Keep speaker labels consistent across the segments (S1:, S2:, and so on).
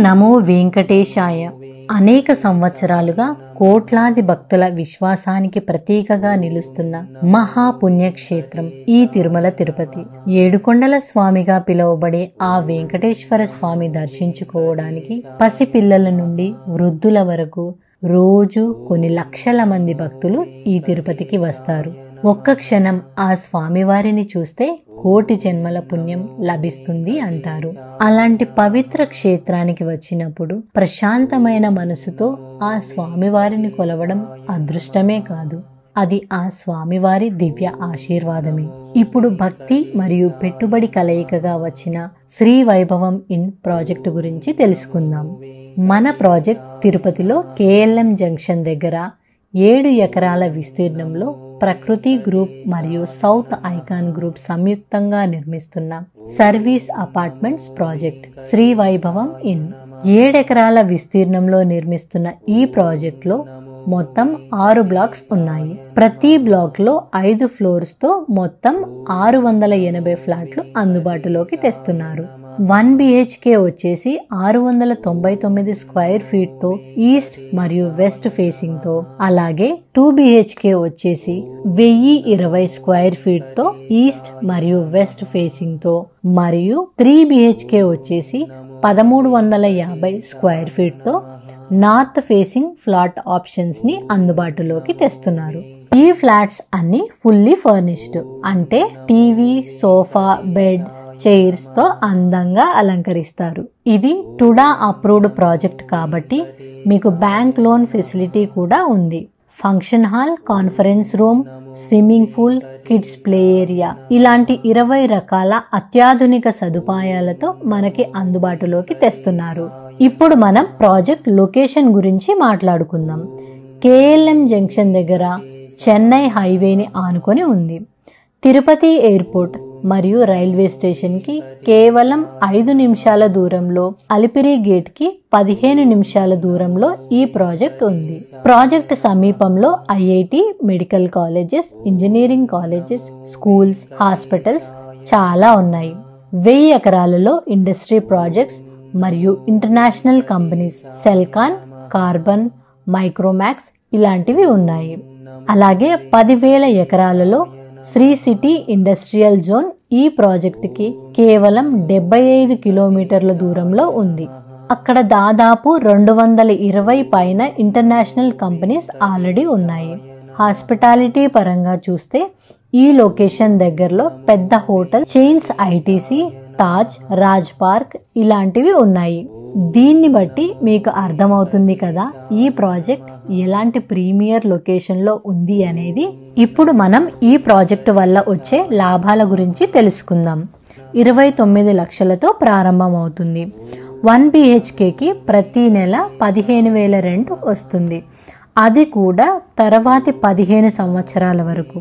S1: నమో వెంకటేశాయ. అనేక సంవత్సరాలుగా కోట్లాది భక్తుల విశ్వాసానికి ప్రతీకగా నిలుస్తున్న మహాపుణ్యక్షేత్రం ఈ తిరుమల తిరుపతి. ఏడుకొండల స్వామిగా పిలువబడే ఆ వెంకటేశ్వర స్వామి దర్శించుకోవడానికి పసిపిల్లల నుండి వృద్ధుల వరకు రోజు కొన్ని లక్షల మంది భక్తులు ఈ తిరుపతికి వస్తారు. ఒక్క క్షణం ఆ స్వామివారిని చూస్తే కోటి జన్మల పుణ్యం లభిస్తుంది అంటారు. అలాంటి పవిత్ర క్షేత్రానికి వచ్చినప్పుడు ప్రశాంతమైన మనసుతో ఆ స్వామివారిని కొలవడం అదృష్టమే కాదు, అది ఆ స్వామివారి దివ్య ఆశీర్వాదమే. ఇప్పుడు భక్తి మరియు పెట్టుబడి కలయికగా వచ్చిన శ్రీ వైభవం ఇన్ ప్రాజెక్టు గురించి తెలుసుకుందాం. మన ప్రాజెక్ట్ తిరుపతిలో KLM జంక్షన్ దగ్గర 7 ఎకరాల విస్తీర్ణంలో ప్రకృతి గ్రూప్ మరియు సౌత్ ఐకాన్ గ్రూప్ సంయుక్తంగా నిర్మిస్తున్న సర్వీస్ అపార్ట్మెంట్స్ ప్రాజెక్ట్ శ్రీ వైభవం ఇన్. 7 ఎకరాల విస్తీర్ణంలో నిర్మిస్తున్న ఈ ప్రాజెక్ట్ లో మొత్తం 6 బ్లాక్స్ ఉన్నాయి. ప్రతి బ్లాక్ లో 5 ఫ్లోర్స్ తో మొత్తం 680 ఫ్లాట్లు అందుబాటులోకి తెస్తున్నారు. 1 BHK వచ్చేసి 699 స్క్వేర్ ఫీట్ తో ఈస్ట్ మరియు వెస్ట్ ఫేసింగ్ తో, అలాగే 2 BHK వచ్చేసి 1020 స్క్వేర్ ఫీట్ తో ఈస్ట్ మరియు వెస్ట్ ఫేసింగ్ తో, మరియు 3 BHK వచ్చేసి 1350 స్క్వేర్ ఫీట్ తో నార్త్ ఫేసింగ్ ఫ్లాట్ ఆప్షన్స్ ని అందుబాటులోకి తెస్తున్నారు. ఈ ఫ్లాట్స్ అన్ని ఫుల్లీ ఫర్నిష్డ్, అంటే టీవీ, సోఫా, బెడ్, చైర్స్ తో అందంగా అలంకరిస్తారు. ఇది టుడా అప్రూవ్డ్ ప్రాజెక్ట్ కాబట్టి మీకు బ్యాంక్ లోన్ ఫెసిలిటీ కూడా ఉంది. Function hall, conference room, swimming pool, kids play area ఇలాంటి 20 రకాల అత్యాధునిక సదుపాయాలతో మనకి అందుబాటులోకి తెస్తున్నారు. ఇప్పుడు మనం ప్రాజెక్ట్ లొకేషన్ గురించి మాట్లాడుకుందాం. KLM జంక్షన్ దగ్గర చెన్నై హైవేని ఆనుకొని ఉంది. తిరుపతి ఎయిర్పోర్ట్ మరియు రైల్వే స్టేషన్ కి కేవలం 5 నిమిషాల దూరంలో, అలిపిరి గేట్ కి 15 నిమిషాల దూరంలో ఈ ప్రాజెక్ట్ ఉంది. ప్రాజెక్ట్ సమీపంలో IIT, medical colleges, engineering colleges, schools, hospitals చాలా ఉన్నాయి. 1000 ఎకరాలలో ఇండస్ట్రీ ప్రాజెక్ట్స్ మరియు international companies Celkon, carbon, Micromax ఇలాంటివి ఉన్నాయి. అలాగే 10,000 ఎకరాలలో శ్రీ సిటీ ఇండస్ట్రియల్ జోన్ ఈ ప్రాజెక్ట్ కి కేవలం 75 కిలోమీటర్ల దూరంలో ఉంది. అక్కడ దాదాపు 220 పైన ఇంటర్నేషనల్ కంపెనీస్ ఆల్రెడీ ఉన్నాయి. హాస్పిటాలిటీ పరంగా చూస్తే ఈ లొకేషన్ దగ్గరలో పెద్ద hotel chains ITC, Taj, Raj park ఇలాంటివి ఉన్నాయి. దీన్ని బట్టి మీకు అర్థమవుతుంది కదా ఈ ప్రాజెక్ట్ ఎలాంటి ప్రీమియర్ లొకేషన్ లో ఉంది అనేది. ఇప్పుడు మనం ఈ ప్రాజెక్టు వల్ల వచ్చే లాభాల గురించి తెలుసుకుందాం. 29 లక్షలతో ప్రారంభమవుతుంది. 1 BHK కి ప్రతి నెల 15,000 రెంట్ వస్తుంది. అది కూడా తర్వాతి 15 సంవత్సరాల వరకు.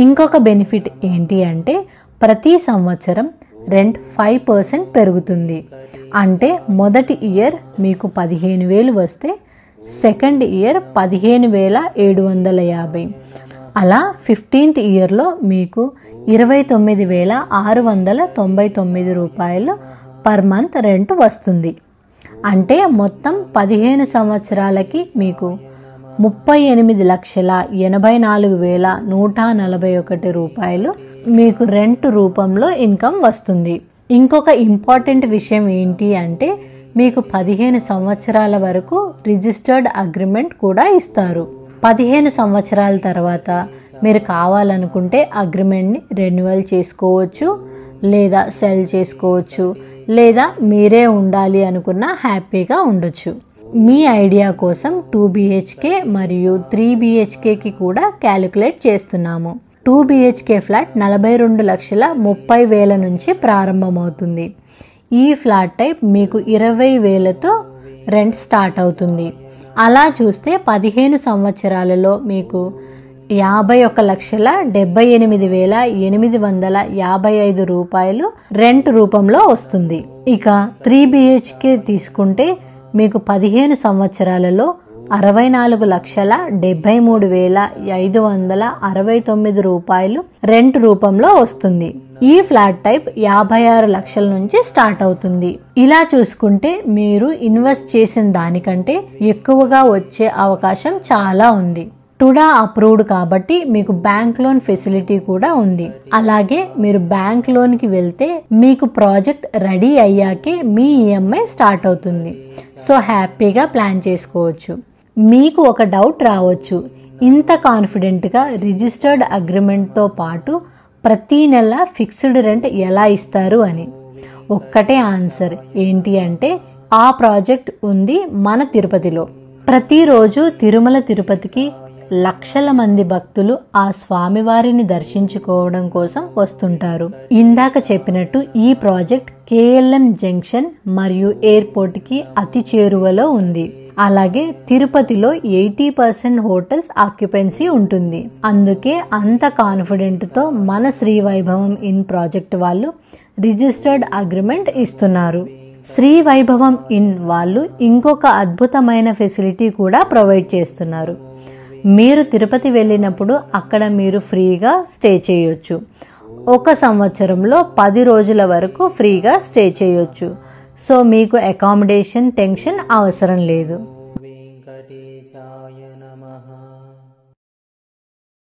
S1: ఇంకొక బెనిఫిట్ ఏంటి అంటే ప్రతి సంవత్సరం రెంట్ 5% పెరుగుతుంది. అంటే మొదటి ఇయర్ మీకు 15,000 వస్తే సెకండ్ ఇయర్ 15,750, అలా 15th ఇయర్లో మీకు 29,699 రూపాయలు పర్ మంత్ రెంట్ వస్తుంది. అంటే మొత్తం 15 సంవత్సరాలకి మీకు 38,84,141 రూపాయలు మీకు రెంట్ రూపంలో ఇన్కమ్ వస్తుంది. ఇంకొక ఇంపార్టెంట్ విషయం ఏంటి అంటే మీకు 15 సంవత్సరాల వరకు రిజిస్టర్డ్ అగ్రిమెంట్ కూడా ఇస్తారు. 15 సంవత్సరాల తర్వాత మీరు కావాలనుకుంటే అగ్రిమెంట్ని రెన్యువల్ చేసుకోవచ్చు, లేదా సెల్ చేసుకోవచ్చు, లేదా మీరే ఉండాలి అనుకున్నా హ్యాపీగా ఉండొచ్చు. మీ ఐడియా కోసం 2 BHK మరియు 3 BHKకి కూడా క్యాలిక్యులేట్ చేస్తున్నాము. 2 BHK ఫ్లాట్ 42,30,000 నుంచి ప్రారంభమవుతుంది. ఈ ఫ్లాట్ టైప్ మీకు 20,000తో రెంట్ స్టార్ట్ అవుతుంది. అలా చూస్తే 15 సంవత్సరాలలో మీకు 51,78,855 రూపాయలు రెంట్ రూపంలో వస్తుంది. ఇక 3 BHK తీసుకుంటే మీకు 15 సంవత్సరాలలో 64,73,569 రూపాయలు రెంట్ రూపంలో వస్తుంది. ఈ ఫ్లాట్ టైప్ 56 లక్షల నుంచి స్టార్ట్ అవుతుంది. ఇలా చూసుకుంటే మీరు ఇన్వెస్ట్ చేసిన దానికంటే ఎక్కువగా వచ్చే అవకాశం చాలా ఉంది. టుడా అప్రూవ్డ్ కాబట్టి మీకు బ్యాంక్ లోన్ ఫెసిలిటీ కూడా ఉంది. అలాగే మీరు బ్యాంక్ లోన్ కి వెళ్తే మీకు ప్రాజెక్ట్ రెడీ అయ్యాకే మీ ఈఎంఐ స్టార్ట్ అవుతుంది. సో హ్యాపీగా ప్లాన్ చేసుకోవచ్చు. మీకు ఒక డౌట్ రావచ్చు, ఇంత కాన్ఫిడెంట్ గా రిజిస్టర్డ్ అగ్రిమెంట్ తో పాటు ప్రతి నెల ఫిక్స్డ్ రెంట్ ఎలా ఇస్తారు అని. ఒక్కటే ఆన్సర్ ఏంటి అంటే, ఆ ప్రాజెక్ట్ ఉంది మన తిరుపతిలో. ప్రతిరోజు తిరుమల తిరుపతికి లక్షల మంది భక్తులు ఆ స్వామివారిని దర్శించుకోవడం కోసం వస్తుంటారు. ఇందాక చెప్పినట్టు ఈ ప్రాజెక్ట్ కేఎల్ఎం జంక్షన్ మరియు ఎయిర్పోర్ట్ కి అతి చేరువలో ఉంది. అలాగే తిరుపతిలో 80% హోటల్స్ ఆక్యుపెన్సీ ఉంటుంది. అందుకే అంత కాన్ఫిడెంట్ తో మన శ్రీ వైభవం ఇన్ ప్రాజెక్ట్ వాళ్ళు రిజిస్టర్డ్ అగ్రిమెంట్ ఇస్తున్నారు. శ్రీ వైభవం ఇన్ వాళ్ళు ఇంకొక అద్భుతమైన ఫెసిలిటీ కూడా ప్రొవైడ్ చేస్తున్నారు. మీరు తిరుపతి వెళ్ళినప్పుడు అక్కడ మీరు ఫ్రీగా స్టే చేయొచ్చు. 1 సంవత్సరంలో 10 రోజుల వరకు ఫ్రీగా స్టే చేయొచ్చు. సో మీకు అకామిడేషన్ టెన్షన్ అవసరం లేదు.